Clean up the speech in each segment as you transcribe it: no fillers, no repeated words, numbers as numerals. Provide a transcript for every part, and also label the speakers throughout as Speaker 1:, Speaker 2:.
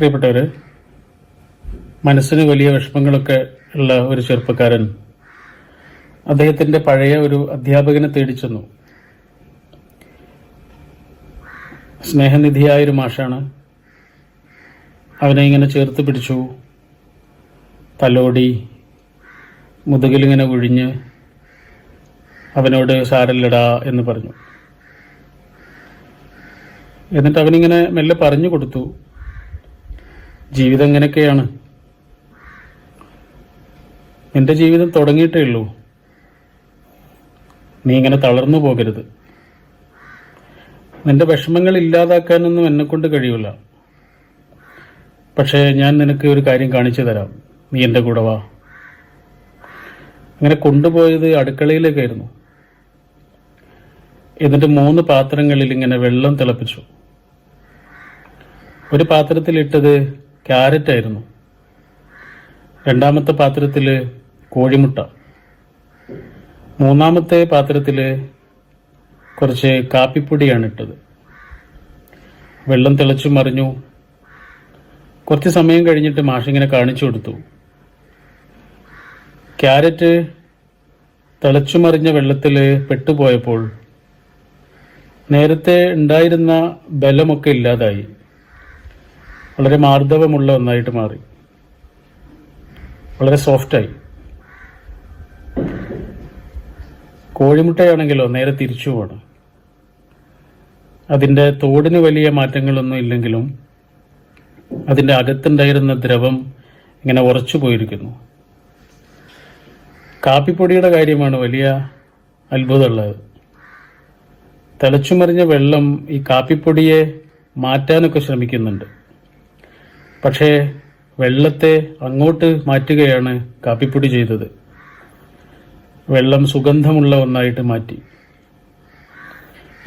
Speaker 1: പ്രിയപ്പെട്ടവര്, മനസ്സിന് വലിയ വിഷമങ്ങളൊക്കെ ഉള്ള ഒരു ചെറുപ്പക്കാരൻ അദ്ദേഹത്തിന്റെ പഴയ ഒരു അധ്യാപകനെ തേടി ചെന്നു. സ്നേഹനിധിയായൊരു മാഷാണ്. അവനെ ഇങ്ങനെ ചേർത്ത് പിടിച്ചു, തലോടി, മുതുകിലിങ്ങനെ ഒഴിഞ്ഞ് അവനോട് സാരല്ലടാ എന്ന് പറഞ്ഞു. എന്നിട്ട് അവനിങ്ങനെ മെല്ലെ പറഞ്ഞു കൊടുത്തു, ജീവിതം ഇങ്ങനെയൊക്കെയാണ്. നിന്റെ ജീവിതം തുടങ്ങിയിട്ടേ ഉള്ളൂ. നീ ഇങ്ങനെ തളർന്നു പോകരുത്. നിന്റെ വിഷമങ്ങൾ ഇല്ലാതാക്കാനൊന്നും എന്നെക്കൊണ്ട് കഴിയില്ല. പക്ഷേ ഞാൻ നിനക്ക് ഒരു കാര്യം കാണിച്ചു തരാം, നീ എൻ്റെ കൂടെ വാ. അങ്ങനെ കൊണ്ടുപോയത് അടുക്കളയിലേക്കായിരുന്നു. എന്നിട്ട് 3 പാത്രങ്ങളിൽ ഇങ്ങനെ വെള്ളം തിളപ്പിച്ചു. ഒരു പാത്രത്തിലിട്ടത് ക്യാരറ്റ് ആയിരുന്നു. രണ്ടാമത്തെ പാത്രത്തിൽ കോഴിമുട്ട. മൂന്നാമത്തെ പാത്രത്തിൽ കുറച്ച് കാപ്പിപ്പൊടിയാണ് ഇട്ടത്. വെള്ളം തിളച്ചു മറിഞ്ഞു. കുറച്ച് സമയം കഴിഞ്ഞിട്ട് മാഷിങ്ങനെ കാണിച്ചു കൊടുത്തു. ക്യാരറ്റ് തിളച്ചു മറിഞ്ഞ വെള്ളത്തിൽ പെട്ടുപോയപ്പോൾ നേരത്തെ ഉണ്ടായിരുന്ന ബലമൊക്കെ ഇല്ലാതായി, വളരെ മാർദ്ദവമുള്ള ഒന്നായിട്ട് മാറി, വളരെ സോഫ്റ്റായി. കോഴിമുട്ടയാണെങ്കിലോ നേരെ തിരിച്ചു പോണ്. അതിൻ്റെ തോടിന് വലിയ മാറ്റങ്ങളൊന്നും ഇല്ലെങ്കിലും അതിൻ്റെ അകത്തുണ്ടായിരുന്ന ദ്രവം ഇങ്ങനെ ഉറച്ചു പോയിരിക്കുന്നു. കാപ്പിപ്പൊടിയുടെ കാര്യമാണ് വലിയ അത്ഭുതമുള്ളത്. തിളച്ചുമറിഞ്ഞ വെള്ളം ഈ കാപ്പിപ്പൊടിയെ മാറ്റാനൊക്കെ ശ്രമിക്കുന്നുണ്ട്. പക്ഷേ വെള്ളത്തെ അങ്ങോട്ട് മാറ്റുകയാണ് കാപ്പിപ്പൊടി ചെയ്തത്. വെള്ളം സുഗന്ധമുള്ള ഒന്നായിട്ട് മാറ്റി.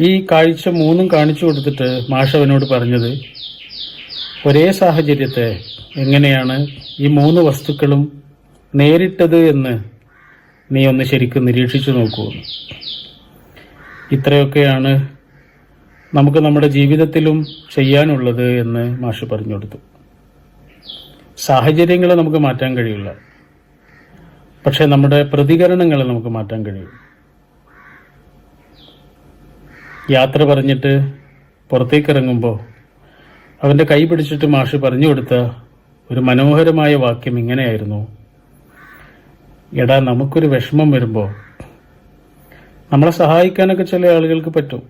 Speaker 1: ഈ കാഴ്ച 3 കാണിച്ചു കൊടുത്തിട്ട് മാഷവനോട് പറഞ്ഞത്, ഒരേ സാഹചര്യത്തെ എങ്ങനെയാണ് ഈ 3 വസ്തുക്കളും നേരിട്ടത് എന്ന് നീ ഒന്ന് ശരിക്കും നിരീക്ഷിച്ചു നോക്കൂ. ഇത്രയൊക്കെയാണ് നമുക്ക് നമ്മുടെ ജീവിതത്തിലും ചെയ്യാനുള്ളത് എന്ന് മാഷ് പറഞ്ഞു കൊടുത്തു. സാഹചര്യങ്ങളെ നമുക്ക് മാറ്റാൻ കഴിയില്ല, പക്ഷെ നമ്മുടെ പ്രതികരണങ്ങളെ നമുക്ക് മാറ്റാൻ കഴിയും. യാത്ര പറഞ്ഞിട്ട് പുറത്തേക്ക് ഇറങ്ങുമ്പോൾ അവൻ്റെ കൈ പിടിച്ചിട്ട് മാഷ് പറഞ്ഞു കൊടുത്ത ഒരു മനോഹരമായ വാക്യം ഇങ്ങനെയായിരുന്നു, എടാ, നമുക്കൊരു വിഷമം വരുമ്പോൾ നമ്മളെ സഹായിക്കാനൊക്കെ ചില ആളുകൾക്ക് പറ്റും.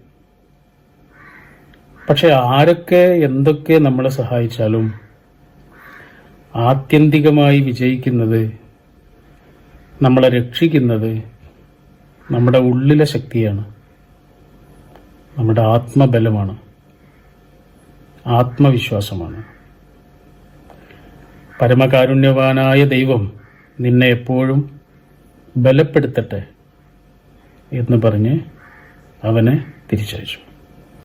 Speaker 1: പക്ഷെ ആരൊക്കെ എന്തൊക്കെ നമ്മളെ സഹായിച്ചാലും ആത്യന്തികമായി വിജയിക്കുന്നത്, നമ്മളെ രക്ഷിക്കുന്നത് നമ്മുടെ ഉള്ളിലെ ശക്തിയാണ്, നമ്മുടെ ആത്മബലമാണ്, ആത്മവിശ്വാസമാണ്. പരമകാരുണ്യവാനായ ദൈവം നിന്നെ എപ്പോഴും ബലപ്പെടുത്തട്ടെ എന്ന് പറഞ്ഞ് അവനെ തിരിച്ചയച്ചു.